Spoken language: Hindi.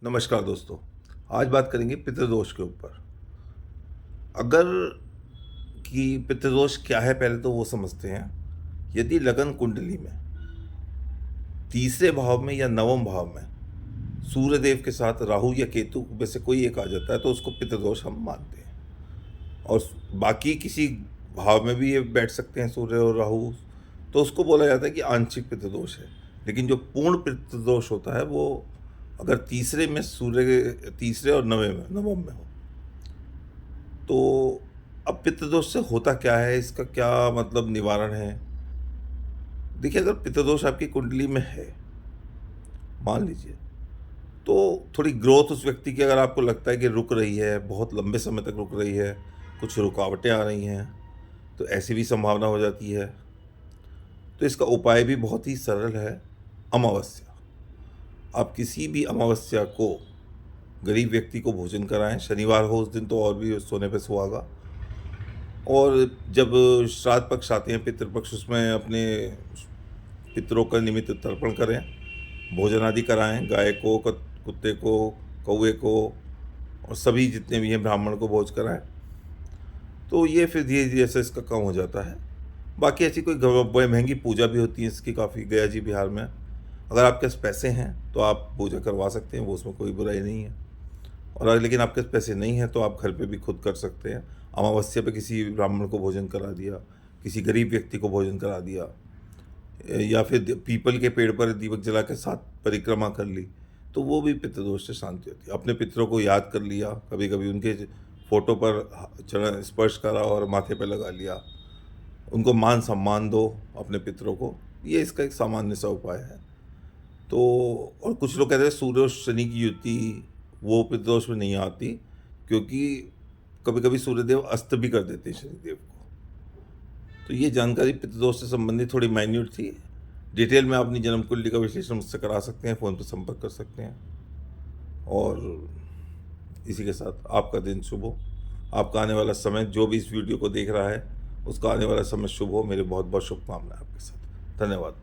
नमस्कार दोस्तों। आज बात करेंगे पितृदोष के ऊपर। अगर कि पितृदोष क्या है पहले तो वो समझते हैं। यदि लगन कुंडली में तीसरे भाव में या नवम भाव में सूर्य देव के साथ राहु या केतु में से कोई एक आ जाता है तो उसको पितृदोष हम मानते हैं। और बाकी किसी भाव में भी ये बैठ सकते हैं सूर्य और राहु, तो उसको बोला जाता है कि आंशिक पितृदोष है। लेकिन जो पूर्ण पितृदोष होता है वो अगर तीसरे में सूर्य, तीसरे और नवम में हो। तो अब पितृदोष से होता क्या है, इसका क्या मतलब निवारण है? देखिए, अगर पितृदोष आपकी कुंडली में है, मान लीजिए, तो थोड़ी ग्रोथ उस व्यक्ति की अगर आपको लगता है कि रुक रही है, बहुत लंबे समय तक रुक रही है, कुछ रुकावटें आ रही हैं, तो ऐसी भी संभावना हो जाती है। तो इसका उपाय भी बहुत ही सरल है, अमावस्या। आप किसी भी अमावस्या को गरीब व्यक्ति को भोजन कराएं। शनिवार हो उस दिन तो और भी सोने पे सुहागा। और जब श्राद्ध पक्ष आते हैं, पितृपक्ष, उसमें अपने पितरों का निमित्त तर्पण करें, भोजन आदि कराएं, गाय को, कुत्ते को, कौवे को और सभी जितने भी हैं ब्राह्मण को भोज कराएं। तो ये फिर धीरे धीरे से इसका कम हो जाता है। बाकी ऐसी कोई बड़ी महंगी पूजा भी होती है इसकी काफ़ी, गया जी बिहार में। अगर आपके पास पैसे हैं तो आप पूजा करवा सकते हैं, वो उसमें कोई बुराई नहीं है। और लेकिन आपके पास पैसे नहीं हैं तो आप घर पे भी खुद कर सकते हैं। अमावस्या पे किसी ब्राह्मण को भोजन करा दिया, किसी गरीब व्यक्ति को भोजन करा दिया, या फिर पीपल के पेड़ पर दीपक जला के साथ परिक्रमा कर ली, तो वो भी पितृदोष से शांति होती है। अपने पितरों को याद कर लिया, कभी कभी उनके फोटो पर चरण स्पर्श करा और माथे पर लगा लिया, उनको मान सम्मान दो अपने पितरों को। ये इसका एक सामान्य सा उपाय है। तो और कुछ लोग कहते हैं सूर्य और शनि की युति वो पितृदोष में नहीं आती, क्योंकि कभी कभी सूर्यदेव अस्त भी कर देते हैं शनिदेव को। तो ये जानकारी पितृदोष से संबंधित थोड़ी माइन्यूट थी। डिटेल में आप अपनी जन्म कुंडली का विश्लेषण मुझसे करा सकते हैं, फ़ोन पर संपर्क कर सकते हैं। और इसी के साथ आपका दिन शुभ हो। आपका आने वाला समय, जो भी इस वीडियो को देख रहा है उसका आने वाला समय शुभ हो। मेरे बहुत बहुत शुभकामनाएं आपके साथ। धन्यवाद।